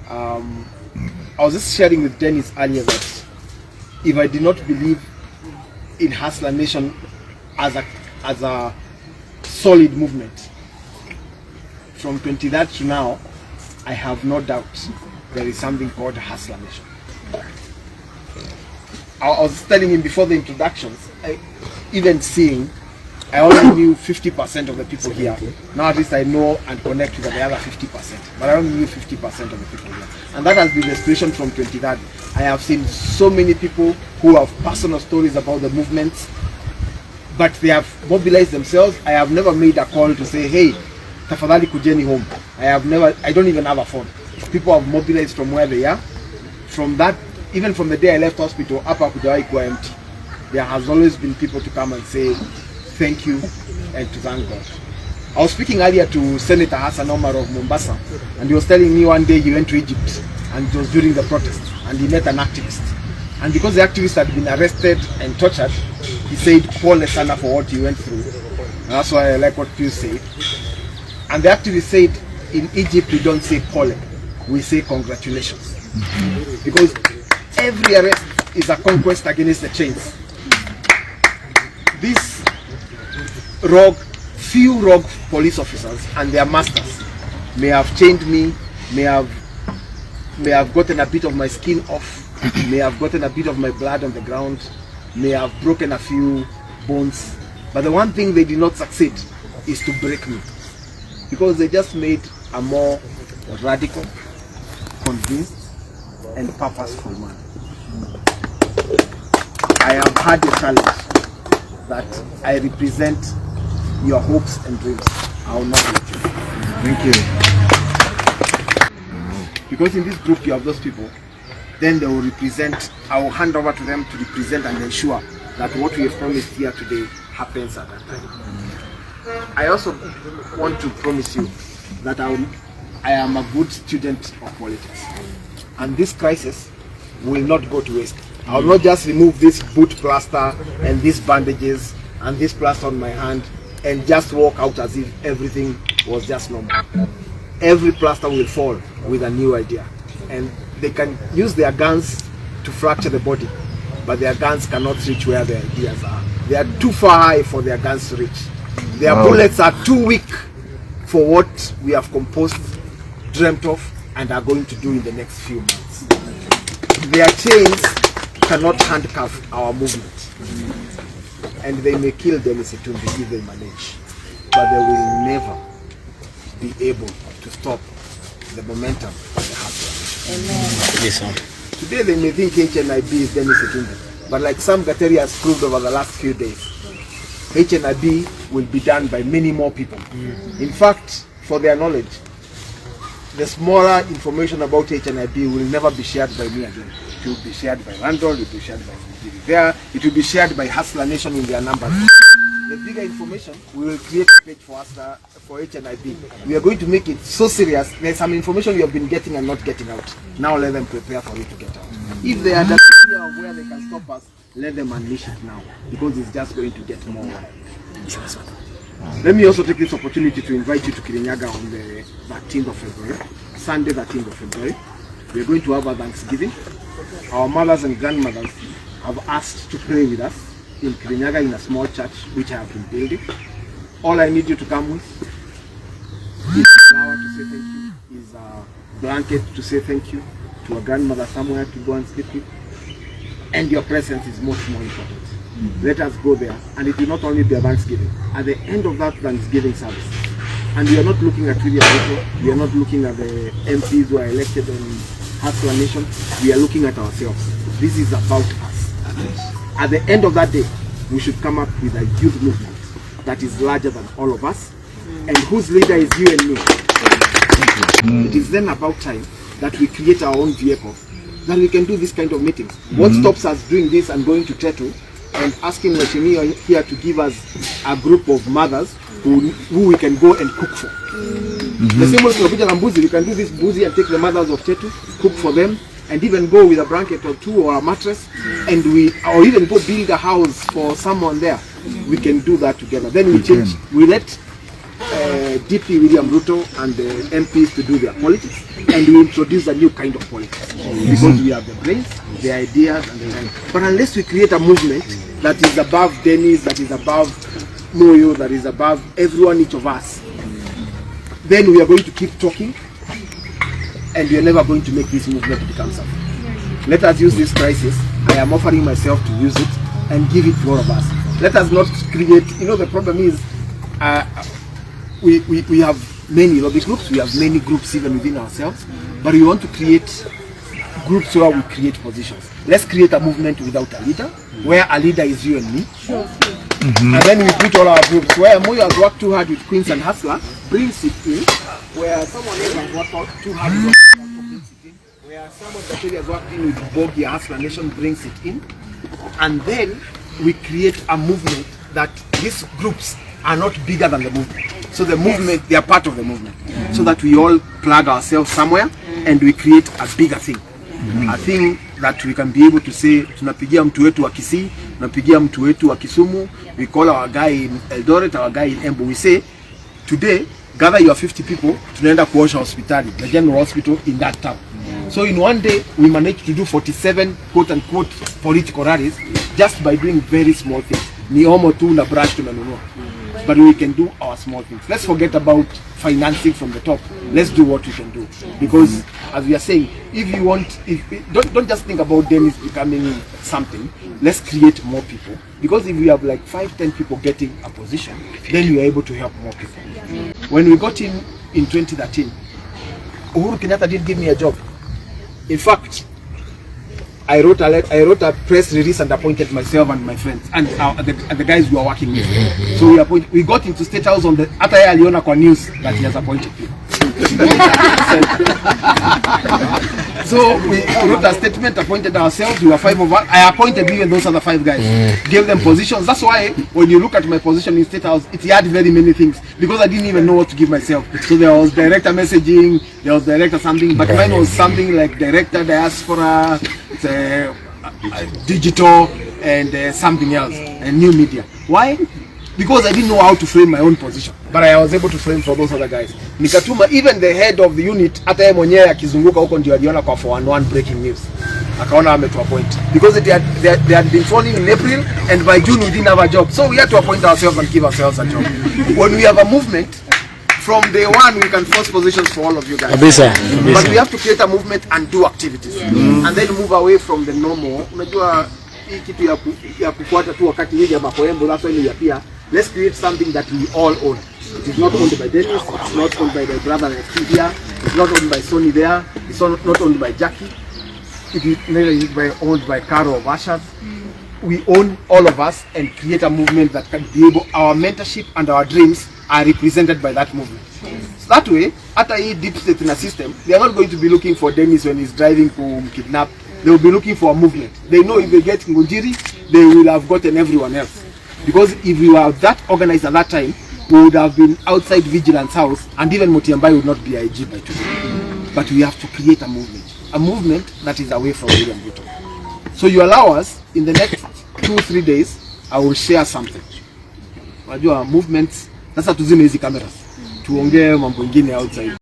I was just sharing with Dennis earlier that if I did not believe in Hustler Nation as a solid movement, from 23rd to now, I have no doubt there is something called Hustler Nation. I was telling him before the introductions, I only knew 50% of the people here. Now at least I know and connect with the other 50%. But I only knew 50% of the people here. And that has been the inspiration from 23rd. I have seen so many people who have personal stories about the movements, but they have mobilized themselves. I have never made a call to say, hey, tafadhali kujeni home. I don't even have a phone. People have mobilized from where they are. From that, even from the day I left hospital, Upper Kudawai kuwa empty. There has always been people to come and say, thank you and to thank God. I was speaking earlier to Senator Hassan Omar of Mombasa, and he was telling me one day he went to Egypt, and it was during the protest, and he met an activist. And because the activist had been arrested and tortured, he said, Pole sana for what he went through. And that's why I like what Pius said. And the activist said, in Egypt we don't say pole, we say congratulations. Because every arrest is a conquest against the chains. These few rogue police officers and their masters may have chained me, may have gotten a bit of my skin off, may have gotten a bit of my blood on the ground, may have broken a few bones, but the one thing they did not succeed is to break me, because they just made a more radical, convinced and purposeful man. I have had a challenge that I represent your hopes and dreams. I will not let you. Thank you. Because in this group you have those people, then they will represent, I will hand over to them to represent and ensure that what we have promised here today happens at that time. I also want to promise you that I am a good student of politics. And this crisis will not go to waste. I will not just remove this boot plaster and these bandages and this plaster on my hand and just walk out as if everything was just normal. Every plaster will fall with a new idea. And they can use their guns to fracture the body, but their guns cannot reach where their ideas are. They are too far high for their guns to reach. Their bullets are too weak for what we have composed, dreamt of, and are going to do in the next few months. Their chains cannot handcuff our movement. And they may kill Dennis Itumbi if they manage, but they will never be able to stop the momentum of the Hustler. Amen. Yes, sir. Today they may think HNIB is Dennis Itumbi, but like Sam Gateri has proved over the last few days, HNIB will be done by many more people. In fact, for their knowledge, the smaller information about HNIB will never be shared by me again. It will be shared by Randall, it will be shared by there, it will be shared by Hustler Nation in their numbers. The bigger information, we will create a page for Hustler, for HNIB. We are going to make it so serious. There's some information you have been getting and not getting out. Now let them prepare for it to get out. If they had an idea of where they can stop us, let them unleash it now, because it's just going to get more. Let me also take this opportunity to invite you to Kirinyaga on the 13th of February, Sunday 13th of February. We are going to have a Thanksgiving. Our mothers and grandmothers have asked to pray with us in Kirinyaga in a small church which I have been building. All I need you to come with is a flower to say thank you, is a blanket to say thank you, to a grandmother somewhere to go and sleep with, and your presence is much more important. Let us go there, and it will not only be a Thanksgiving. At the end of that Thanksgiving service, and we are not looking at William Ruto, we are not looking at the MPs who are elected on Hustler Nation, we are looking at ourselves. This is about us. At the end of that day, we should come up with a youth movement that is larger than all of us, and whose leader is you and me. It is then about time that we create our own vehicle, that we can do this kind of meetings. What stops us doing this and going to Tetu and asking Mheshimiwa here to give us a group of mothers who we can go and cook for? The same way to Mbuzi, we can do this Mbuzi and take the mothers of Tetu, cook for them, and even go with a blanket or two or a mattress, and or even go build a house for someone there. We can do that together. Then we change. We let DP William Ruto and the MPs to do their politics, and we introduce a new kind of politics because we have the brains, the ideas, and the time. But unless we create a movement that is above Dennis, that is above Moyo, that is above everyone, each of us, then we are going to keep talking, and we are never going to make this movement become something. Let us use this crisis. I am offering myself to use it and give it to all of us. Let us not create, the problem is we have many lobby groups, we have many groups even within ourselves, but we want to create groups where we create positions. Let's create a movement without a leader, where a leader is you and me. And then we put all our groups, where Moyo has worked too hard with Queens and Hustler, brings it in, where someone else has worked too hard with brings it in, where someone that has worked in with Bogi Hustler Nation brings it in, and then we create a movement that these groups are not bigger than the movement. So the movement, they are part of the movement. So that we all plug ourselves somewhere and we create a bigger thing. A thing that we can be able to say, tunapigia mtu wetu wa Kisii, tunapigia mtu wetu wa Kisumu, we call our guy in Eldoret, our guy in Embu. We say, today, gather your 50 people, tunaenda kuosha hospitali, the general hospital in that town. So in one day, we managed to do 47 quote-unquote political rallies just by doing very small things. Ni omo tu na brush tumenunua. But we can do our small things. Let's forget about financing from the top. Let's do what we can do. Because as we are saying, if you want, don't just think about Dennis becoming something. Let's create more people. Because if we have like 5-10 people getting a position, then we are able to help more people. When we got in 2013, Uhuru Kenyatta didn't give me a job. In fact, I wrote a press release and appointed myself and my friends and the guys we were working with. So we got into State House on the Ataya Aliona kwa news that he has appointed people. So we wrote a statement, appointed ourselves. We were 5 of us. I appointed even those other 5 guys, gave them positions. That's why when you look at my position in State House, it had very many things because I didn't even know what to give myself. So there was director messaging, there was director something, but mine was something like director diaspora, digital, and something else, and new media. Why? Because I didn't know how to frame my own position, but I was able to frame for those other guys. Nikatuma even the head of the unit, hata yeye mwenyewe akizunguka huko ndio aliona kwa 411 breaking news, akaona ametuappoint because they had been falling in April and by June we didn't have a job, so we had to appoint ourselves and give ourselves a job. When we have a movement, from day one we can force positions for all of you guys. But we have to create a movement and do activities and then move away from the normal. Unajua hii kitu ya kufuata tu wakati hili ya makoembo, that's why ya pia. Let's create something that we all own. It is not owned by Dennis, it's not owned by my brother here, it's not owned by Sonny there, it's not owned by Jackie, it is owned by Carol of Ashers. We own all of us and create a movement that can be able, our mentorship and our dreams are represented by that movement. So that way, after a deep state in a system, they are not going to be looking for Dennis when he's driving to kidnap. They will be looking for a movement. They know if they get Ngunjiri, they will have gotten everyone else. Because if we were that organized at that time, we would have been outside Vigilance House and even Mutiambai would not be IG by today. But we have to create a movement that is away from William Ruto. So you allow us, in the next 2-3 days, I will share something. Wajua movements, sasa tuzime hizi cameras. Tuongee mambo mengine outside.